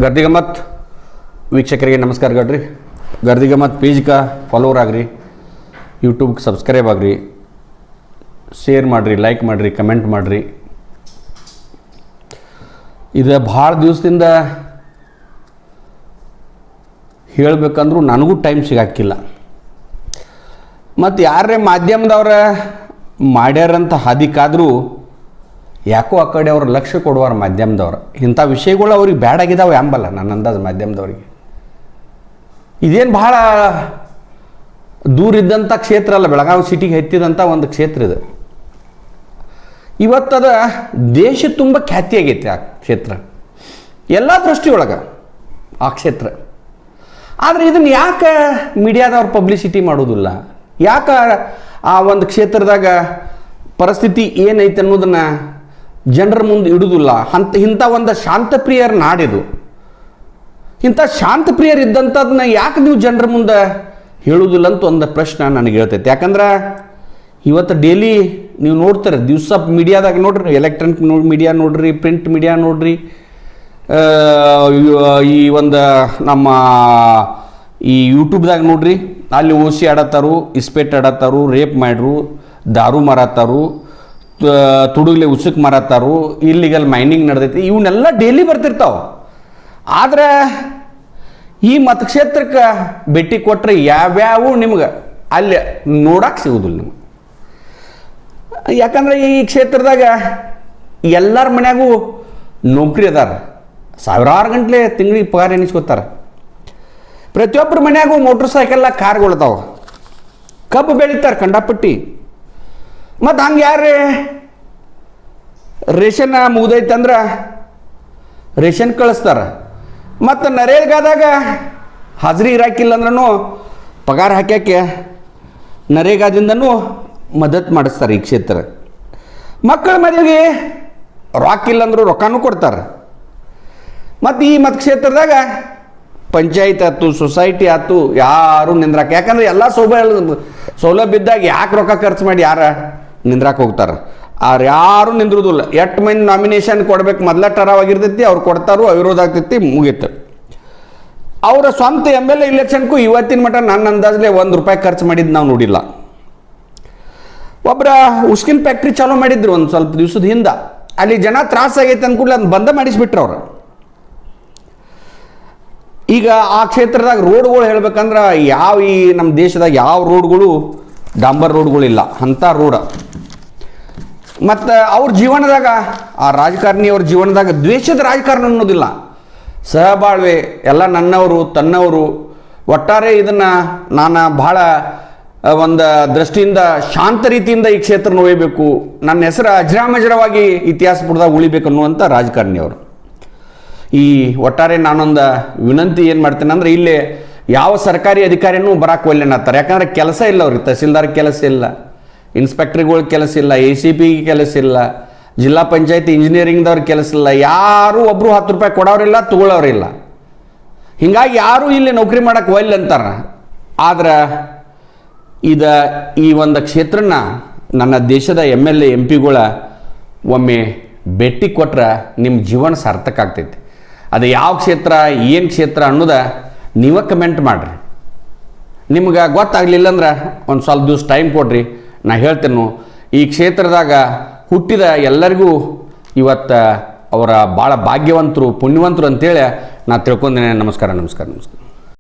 ಗರ್ದಿಗಮ್ಮತ್ ವೀಕ್ಷಕರಿಗೆ ನಮಸ್ಕಾರ ಗಡ್ರಿ. ಗರ್ದಿಗಮ್ಮತ್ ಪೇಜ್ಗೆ ಫಾಲೋವರ್ ಆಗ್ರಿ, ಯೂಟ್ಯೂಬ್ಗೆ ಸಬ್ಸ್ಕ್ರೈಬ್ ಆಗ್ರಿ, ಶೇರ್ ಮಾಡಿರಿ, ಲೈಕ್ ಮಾಡಿರಿ, ಕಮೆಂಟ್ ಮಾಡಿರಿ. ಇದು ಭಾಳ ದಿವಸದಿಂದ ಹೇಳಬೇಕಂದ್ರೂ ನನಗೂ ಟೈಮ್ ಸಿಗಾಕಿಲ್ಲ. ಮತ್ತು ಯಾರೇ ಮಾಧ್ಯಮದವ್ರ ಮಾಡ್ಯಾರಂತ ಹಾದಿಕಾದರೂ ಯಾಕೋ ಆ ಕಡೆ ಅವ್ರು ಲಕ್ಷ್ಯ ಕೊಡುವಾರ ಮಾಧ್ಯಮದವ್ರು. ಇಂಥ ವಿಷಯಗಳು ಅವ್ರಿಗೆ ಬ್ಯಾಡಾಗಿದ್ದಾವೆ ಎಂಬಲ್ಲ ನನ್ನ ಅಂದಾಜು ಮಾಧ್ಯಮದವ್ರಿಗೆ. ಇದೇನು ಭಾಳ ದೂರ ಇದ್ದಂಥ ಕ್ಷೇತ್ರ ಅಲ್ಲ, ಬೆಳಗಾವಿ ಸಿಟಿಗೆ ಹತ್ತಿದಂಥ ಒಂದು ಕ್ಷೇತ್ರ ಇದು. ಇವತ್ತದ ದೇಶ ತುಂಬ ಖ್ಯಾತಿಯಾಗೈತೆ ಆ ಕ್ಷೇತ್ರ, ಎಲ್ಲ ದೃಷ್ಟಿಯೊಳಗೆ ಆ ಕ್ಷೇತ್ರ. ಆದರೆ ಇದನ್ನು ಯಾಕೆ ಮೀಡಿಯಾದವ್ರು ಪಬ್ಲಿಸಿಟಿ ಮಾಡೋದಿಲ್ಲ? ಯಾಕೆ ಆ ಒಂದು ಕ್ಷೇತ್ರದಾಗ ಪರಿಸ್ಥಿತಿ ಏನೈತೆ ಅನ್ನೋದನ್ನು ಜನರ ಮುಂದೆ ಇಡುವುದಿಲ್ಲ? ಇಂಥ ಒಂದು ಶಾಂತಪ್ರಿಯರ ನಾಡಿದು, ಇಂಥ ಶಾಂತಪ್ರಿಯರಿದ್ದಂಥದನ್ನ ಯಾಕೆ ನೀವು ಜನರ ಮುಂದೆ ಹೇಳುವುದಿಲ್ಲ ಅಂತ ಒಂದು ಪ್ರಶ್ನೆ ನನಗೆ ಹೇಳ್ತೈತೆ. ಯಾಕಂದ್ರೆ ಇವತ್ತು ಡೈಲಿ ನೀವು ನೋಡ್ತಾರೆ, ದಿವಸ ಮೀಡಿಯಾದಾಗ ನೋಡ್ರಿ, ಎಲೆಕ್ಟ್ರಾನಿಕ್ ಮೀಡಿಯಾ ನೋಡ್ರಿ, ಪ್ರಿಂಟ್ ಮೀಡಿಯಾ ನೋಡ್ರಿ, ಈ ಒಂದು ನಮ್ಮ ಈ ಯೂಟ್ಯೂಬ್ದಾಗ ನೋಡ್ರಿ, ಅಲ್ಲಿ ಓಸಿ ಆಡತ್ತಾರು, ಇಸ್ಪೇಟ್ ಆಡತ್ತಾರು, ರೇಪ್ ಮಾಡ್ರು, ದಾರು ಮಾರತ್ತಾರು, ತುಡುಗ್ಲೆ ಉಸುಕ್ ಮಾರತ್ತಾರು, ಇಲ್ಲಿಗಲ್ ಮೈನಿಂಗ್ ನಡೆದೈತಿ, ಇವನ್ನೆಲ್ಲ ಡೈಲಿ ಬರ್ತಿರ್ತಾವೆ. ಆದರೆ ಈ ಮತಕ್ಷೇತ್ರಕ್ಕೆ ಭೇಟಿ ಕೊಟ್ಟರೆ ಯಾವ್ಯಾವು ನಿಮ್ಗೆ ಅಲ್ಲಿ ನೋಡಕ್ಕೆ ಸಿಗೋದಿಲ್ಲ ನಿಮ್ಗೆ. ಯಾಕಂದ್ರೆ ಈ ಕ್ಷೇತ್ರದಾಗ ಎಲ್ಲರ ಮನ್ಯಾಗೂ ನೌಕರಿ ಅದಾರ, ಸಾವಿರಾರು ಗಂಟ್ಲೆ ತಿಂಗಳಿಗೆ ಪಗಾರ ಎನಿಸ್ಕೋತಾರೆ. ಪ್ರತಿಯೊಬ್ಬರ ಮನ್ಯಾಗೂ ಮೋಟ್ರ್ ಸೈಕಲ್ಲ, ಕಾರ್ಗಳದಾವ, ಕಬ್ಬು ಬೆಳೀತಾರೆ ಕಂಡಾಪಟ್ಟಿ. ಮತ್ತು ಹಂಗೆ ಯಾರೇ ರೇಷನ್ ಮುಗ್ದೈತಂದ್ರೆ ರೇಷನ್ ಕಳಿಸ್ತಾರೆ. ಮತ್ತು ನರೇಗಾದಾಗ ಹಾಜರಿ ಇರಾಕಿಲ್ಲ ಅಂದ್ರೂ ಪಗಾರ ಹಾಕ್ಯಾಕೆ ನರೇಗಾದಿಂದನೂ ಮದತ್ ಮಾಡಿಸ್ತಾರೆ ಈ ಕ್ಷೇತ್ರ. ಮಕ್ಕಳ ಮದುವೆಗೆ ರೊಕ್ಕ ಇಲ್ಲಂದ್ರೂ ರೊಕ್ಕನೂ ಕೊಡ್ತಾರೆ. ಮತ್ತು ಈ ಮತಕ್ಷೇತ್ರದಾಗ ಪಂಚಾಯತ್ ಆಯ್ತು, ಸೊಸೈಟಿ ಆಯ್ತು, ಯಾರು ನಿಂದ್ರಾಕ, ಯಾಕಂದ್ರೆ ಎಲ್ಲ ಸೌಲಭ್ಯ ಇದ್ದಾಗ ಯಾಕೆ ರೊಕ್ಕ ಖರ್ಚು ಮಾಡಿ ಯಾರ ನಿಂದ್ರಾಕ ಹೋಗ್ತಾರೆ? ಅವ್ರು ಯಾರು ನಿಂದ್ರುದಿಲ್ಲ. 8 ಮಂದಿ ನಾಮಿನೇಷನ್ ಕೊಡ್ಬೇಕು, ಮೊದಲ ಟರಾವಾಗಿರ್ತೈತಿ, ಅವ್ರು ಕೊಡ್ತಾರೋ, ಅವಿರೋಧ ಆಗ್ತೈತಿ, ಮುಗೀತು. ಅವರ ಸ್ವಂತ MLA ಇಲೆಕ್ಷನ್ಗೂ ಇವತ್ತಿನ ಮಟ್ಟ ನನ್ನ ಅಂದಾಜಲ್ಲಿ ₹1 ಖರ್ಚು ಮಾಡಿದ್ದು ನಾವು ನೋಡಿಲ್ಲ. ಒಬ್ಬರ ಉಸ್ಕಿನ್ ಫ್ಯಾಕ್ಟ್ರಿ ಚಾಲೂ ಮಾಡಿದ್ರು ಒಂದು ಸ್ವಲ್ಪ ದಿವಸದ ಹಿಂದೆ. ಅಲ್ಲಿ ಜನ ತ್ರಾಸಾಗೈತೆ ಅಂದ್ಕೂಡಲೇ ಅದನ್ನ ಬಂದ ಮಾಡಿಸ್ಬಿಟ್ರು ಅವ್ರು. ಈಗ ಆ ಕ್ಷೇತ್ರದಾಗ ರೋಡ್ಗಳು ಹೇಳ್ಬೇಕಂದ್ರೆ ಯಾವ ಈ ನಮ್ಮ ದೇಶದಾಗ ಯಾವ ರೋಡ್ಗಳು ಡಾಂಬರ್ ರೋಡ್ಗಳಿಲ್ಲ, ಅಂಥ ರೋಡ್. ಮತ್ತು ಅವ್ರ ಜೀವನದಾಗ, ಆ ರಾಜಕಾರಣಿಯವ್ರ ಜೀವನದಾಗ ದ್ವೇಷದ ರಾಜಕಾರಣ ಅನ್ನೋದಿಲ್ಲ, ಸಹಬಾಳ್ವೆ, ಎಲ್ಲ ನನ್ನವರು ತನ್ನವರು. ಒಟ್ಟಾರೆ ಇದನ್ನು ನಾನು ಭಾಳ ಒಂದು ದೃಷ್ಟಿಯಿಂದ ಶಾಂತ ರೀತಿಯಿಂದ ಈ ಕ್ಷೇತ್ರನ ಒಯ್ಯಬೇಕು, ನನ್ನ ಹೆಸರು ಅಜರಾಮಜರವಾಗಿ ಇತಿಹಾಸ ಪುಟದಾಗ ಉಳಿಬೇಕು ಅನ್ನುವಂಥ ರಾಜಕಾರಣಿಯವರು. ಈ ಒಟ್ಟಾರೆ ನಾನೊಂದು ವಿನಂತಿ ಏನು ಮಾಡ್ತೇನೆ ಅಂದರೆ, ಇಲ್ಲಿ ಯಾವ ಸರ್ಕಾರಿ ಅಧಿಕಾರಿನೂ ಬರಕ್ಕೆ ಒಲ್ಲೆನತ್ತಾರೆ. ಯಾಕಂದರೆ ಕೆಲಸ ಇಲ್ಲ ಅವ್ರಿಗೆ, ತಹಸೀಲ್ದಾರ್ ಕೆಲಸ ಇಲ್ಲ, ಇನ್ಸ್ಪೆಕ್ಟ್ರಿಗಳ ಕೆಲಸ ಇಲ್ಲ, ACP ಕೆಲಸ ಇಲ್ಲ, ಜಿಲ್ಲಾ ಪಂಚಾಯತಿ ಇಂಜಿನಿಯರಿಂಗ್ದವ್ರ ಕೆಲಸ ಇಲ್ಲ, ಯಾರೂ ಒಬ್ಬರು ₹10 ಕೊಡೋರಿಲ್ಲ, ತಗೊಳ್ಳೋರಿಲ್ಲ. ಹೀಗಾಗಿ ಯಾರೂ ಇಲ್ಲಿ ನೌಕರಿ ಮಾಡೋಕ್ಕೆ ಒಲ್ಲೆ ಅಂತಾರೆ. ಆದ್ರೆ ಈ ಒಂದು ಕ್ಷೇತ್ರನ ನನ್ನ ದೇಶದ MLA MP ಗಳ ಒಮ್ಮೆ ಭೇಟಿ ಕೊಟ್ರೆ ನಿಮ್ಮ ಜೀವನ ಸಾರ್ಥಕ ಆಗ್ತೈತಿ. ಅದು ಯಾವ ಕ್ಷೇತ್ರ, ಏನು ಕ್ಷೇತ್ರ ಅನ್ನೋದ ನೀವೇ ಕಮೆಂಟ್ ಮಾಡಿರಿ. ನಿಮ್ಗೆ ಗೊತ್ತಾಗಲಿಲ್ಲ ಅಂದ್ರೆ ಒಂದು ಸ್ವಲ್ಪ ದಿವಸ ಟೈಮ್ ಕೊಡ್ರಿ, ನಾ ಹೇಳ್ತೇನೆ. ಈ ಕ್ಷೇತ್ರದಾಗ ಹುಟ್ಟಿದ ಎಲ್ಲರಿಗೂ ಇವತ್ತು ಅವರ ಭಾಳ ಭಾಗ್ಯವಂತರು, ಪುಣ್ಯವಂತರು ಅಂತೇಳಿ ನಾ ತಿಳ್ಕೊಂಡೇನೆ. ನಮಸ್ಕಾರ.